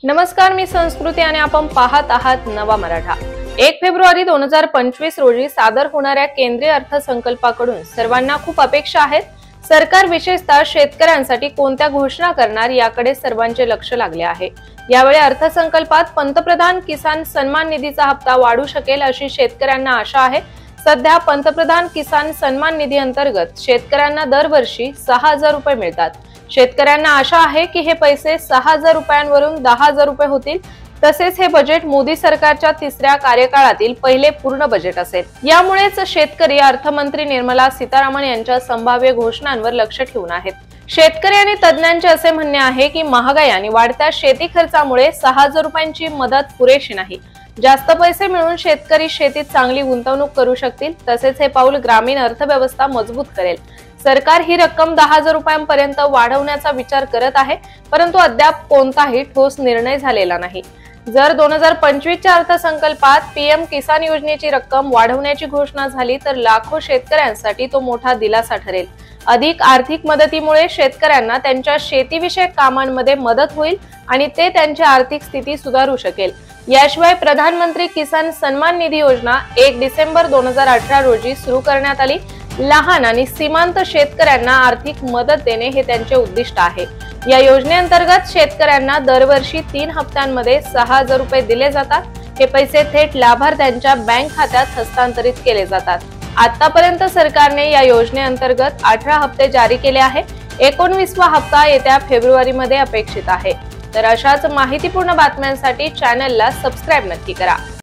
नमस्कार, मी संस्कृती आणि आपण पाहत आहात नवा मराठा। 1 फेब्रुवारी 2025 रोजी सादर होणाऱ्या केंद्रीय अर्थसंकल्पाकडून सर्वांना खूप अपेक्षा आहेत। सरकार विशेषतः शेतकऱ्यांसाठी कोणत्या घोषणा करणार याकडे सर्वांचे लक्ष लागले आहे। यावेळी अर्थसंकल्पात पंतप्रधान किसान सन्मान निधीचा हप्ता वाढू शकेल अशी शेतकऱ्यांना आशा आहे। सध्या पंतप्रधान किसान सन्मान निधी अंतर्गत शेतकऱ्यांना दरवर्षी 6000 रुपये मिळतात। शेतकऱ्यांना आशा आहे की हे पैसे 6000 रुपयांवरून 10000 रुपये होतील। तसेच हे बजेट मोदी सरकारच्या तिसऱ्या कार्यकाळातील पहिले पूर्ण बजेट असेल। यामुळेच शेतकरी अर्थमंत्री निर्मला सीतारामन यांच्या संभाव्य घोषणांवर लक्ष ठेवून आहेत। शेतकरी आणि तज्ञांचे असे म्हणणे आहे की महागाई आणि वाढत्या शेती खर्चामुळे 6000 रुपयांची मदत पुरेशी नाही। जास्त पैसे मिळून शेतकरी शेतीत चांगली गुंतवणूक करू शकतील। तसेच हे पाऊल ग्रामीण अर्थव्यवस्था मजबूत करेल। सरकार ही रक्कम 10000 रुपयांपर्यंत वाढवण्याचा विचार करत आहे, परंतु अद्याप कोणताही ठोस निर्णय झालेला नाही। जर 2025 च्या अर्थसंकल्पात पीएम किसान योजनेची रक्कम वाढवण्याची घोषणा झाली तर लाखो शेतकऱ्यांसाठी तो मोठा दिलासा ठरेल। अधिक आर्थिक मदतीमुळे शेतकऱ्यांना त्यांच्या शेतीविषयक कामांमध्ये मदत होईल आणि ते त्यांची आर्थिक स्थिती सुधारू शकेल। याशिवाय प्रधानमंत्री किसान सन्मान निधी योजना 1 डिसेंबर 2018 रोजी सुरू करण्यात आली। लहान आणि सीमांत शेतकऱ्यांना आर्थिक मदत देणे हे त्यांचे उद्दिष्ट आहे। या योजनेअंतर्गत शेतकऱ्यांना दरवर्षी 3 हप्त्यांमध्ये 6000 रुपये दिले जातात। हे पैसे थेट लाभार्थ्यांच्या बँक खात्यात हस्तांतरित केले जातात। आतापर्यंत सरकारने या योजनेअंतर्गत 18 हप्ते जारी केले आहे। 19वा हप्ता येत्या फेब्रुवारीमध्ये अपेक्षित आहे। तर अशाच माहितीपूर्ण बातम्यांसाठी चॅनलला सबस्क्राइब नक्की करा।